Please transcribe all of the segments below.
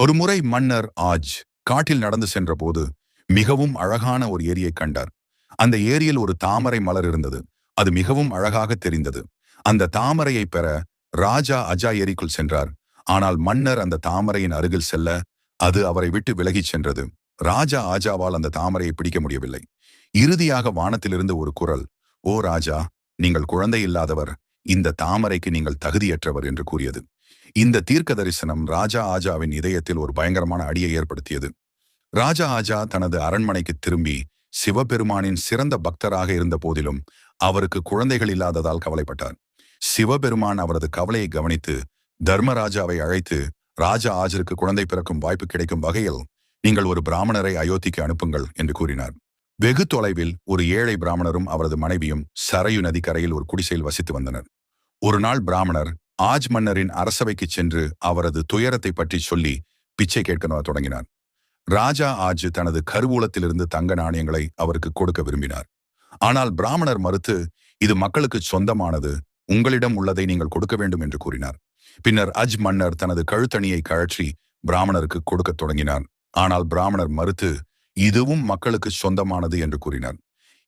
ஒருமுறை மன்னர் ஆஜ் காட்டில் நடந்து சென்றபோது மிகவும் அழகான ஒரு ஏரியை கண்டார். அந்த ஏரியில் ஒரு தாமரை மலர் இருந்தது. அது மிகவும் அழகாக தெரிந்தது. அந்த தாமரையை பெற ராஜா அஜா ஏரிக்குள் சென்றார். ஆனால் மன்னர் அந்த தாமரையின் அருகில் செல்ல அது அவரை விட்டு விலகிச் சென்றது. ராஜா ஆஜாவால் அந்த தாமரையை பிடிக்க முடியவில்லை. இறுதியாக வானத்திலிருந்து ஒரு குரல், "ஓ ராஜா, நீங்கள் குழந்தை இல்லாதவர், இந்த தாமரைக்கு நீங்கள் தகுதியற்றவர்" என்று கூறியது. இந்த தீர்க்க தரிசனம் ராஜா ஆஜாவின் இதயத்தில் ஒரு பயங்கரமான அடியை ஏற்படுத்தியது. ராஜா ஆஜா தனது அரண்மனைக்கு திரும்பி சிவபெருமானின் சிறந்த பக்தராக இருந்த போதிலும் அவருக்கு குழந்தைகள் இல்லாததால் கவலைப்பட்டார். சிவபெருமான் அவரது கவலையை கவனித்து தர்மராஜாவை அழைத்து, ராஜா ஆஜருக்கு குழந்தை பிறக்கும் வாய்ப்பு கிடைக்கும் வகையில் நீங்கள் ஒரு பிராமணரை அயோத்திக்கு அனுப்புங்கள் என்று கூறினார். வெகு தொலைவில் ஒரு ஏழை பிராமணரும் அவரது மனைவியும் சரையு நதிக்கரையில் ஒரு குடிசையில் வசித்து வந்தனர். ஒரு நாள் பிராமணர் ஆஜ் மன்னரின் அரசவைக்கு சென்று அவரது துயரத்தை பற்றி சொல்லி பிச்சை கேட்க தொடங்கினார். ராஜா ஆஜ் தனது கருவூலத்திலிருந்து தங்க நாணயங்களை அவருக்கு கொடுக்க விரும்பினார். ஆனால் பிராமணர் மறுத்து, "இது மக்களுக்கு சொந்தமானது, உங்களிடம் உள்ளதை நீங்கள் கொடுக்க வேண்டும்" என்று கூறினார். பின்னர் அஜ் மன்னர் தனது கழுத்தணியை கழற்றி பிராமணருக்கு கொடுக்க தொடங்கினார். ஆனால் பிராமணர் மறுத்து, "இதுவும் மக்களுக்கு சொந்தமானது" என்று கூறினார்.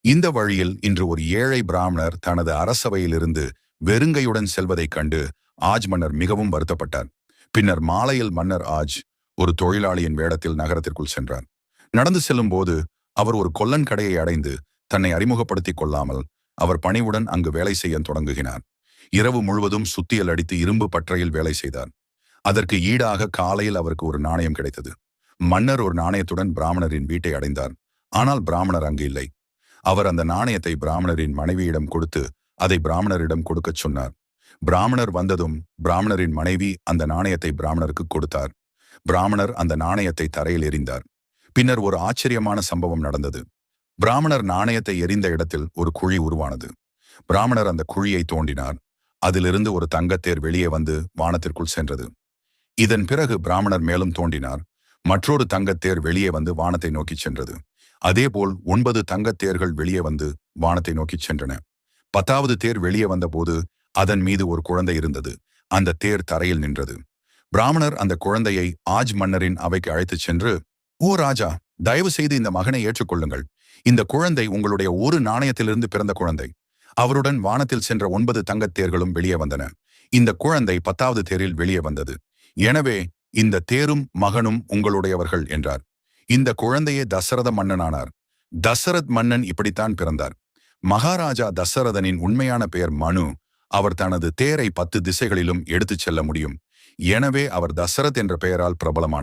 இந்த வழியில் இன்று ஒரு ஏழை பிராமணர் தனது அரசவையிலிருந்து வெறுங்கையுடன் செல்வதைக் கண்டு ஆஜ் மன்னர் மிகவும் வருத்தப்பட்டார். பின்னர் மாலையில் மன்னர் ஆஜ் ஒரு தொழிலாளியின் வேடத்தில் நகரத்திற்குள் சென்றார். நடந்து செல்லும் போது அவர் ஒரு கொல்லன் கடையை அடைந்து தன்னை அறிமுகப்படுத்திக் கொள்ளாமல் அவர் பணிவுடன் அங்கு வேலை செய்ய தொடங்குகிறார். இரவு முழுவதும் சுத்தியல் அடித்து இரும்பு பற்றையில் வேலை செய்தார். அதற்கு ஈடாக காலையில் அவருக்கு ஒரு நாணயம் கிடைத்தது. மன்னர் ஒரு நாணயத்துடன் பிராமணரின் வீட்டை அடைந்தார். ஆனால் பிராமணர் அங்கு இல்லை. அவர் அந்த நாணயத்தை பிராமணரின் மனைவியிடம் கொடுத்து அதை பிராமணரிடம் கொடுக்கச் சொன்னார். பிராமணர் வந்ததும் பிராமணரின் மனைவி அந்த நாணயத்தை பிராமணருக்கு கொடுத்தார். பிராமணர் அந்த நாணயத்தை தரையில் எறிந்தார். பின்னர் ஒரு ஆச்சரியமான சம்பவம் நடந்தது. பிராமணர் நாணயத்தை எறிந்த இடத்தில் ஒரு குழி உருவானது. பிராமணர் அந்த குழியை தோண்டினார். அதிலிருந்து ஒரு தங்கத்தேர் வெளியே வந்து வானத்திற்குள் சென்றது. இதன் பிறகு பிராமணர் மேலும் தோண்டினார். மற்றொரு தங்கத்தேர் வெளியே வந்து வானத்தை நோக்கி சென்றது. அதேபோல் 9 தங்கத்தேர்கள் வெளியே வந்து வானத்தை நோக்கி சென்றன. 10வது தேர் வெளியே வந்தபோது அதன் மீது ஒரு குழந்தை இருந்தது. அந்த தேர் தரையில் நின்றது. பிராமணர் அந்த குழந்தையை ஆஜ் மன்னரின் அவைக்கு அழைத்துச் சென்று, "ஓ ராஜா, தயவு செய்து இந்த மகனை ஏற்றுக்கொள்ளுங்கள். இந்த குழந்தை உங்களுடைய ஒரு நாணயத்திலிருந்து பிறந்த குழந்தை. அவருடன் வானத்தில் சென்ற 9 தங்கத்தேர்களும் வெளியே வந்தன. இந்த குழந்தை 10வது தேரில் வெளியே வந்தது. எனவே இந்த தேரும் மகனும் உங்களுடையவர்கள்" என்றார். இந்த குழந்தையே தசரத மன்னனானார். தசரத் மன்னன் இப்படித்தான் பிறந்தார். மகாராஜா தசரதனின் உண்மையான பெயர் மனு. அவர் தனது தேரை 10 திசைகளிலும் எடுத்துச் செல்ல முடியும். எனவே அவர் தசரத் என்ற பெயரால் பிரபலமானார்.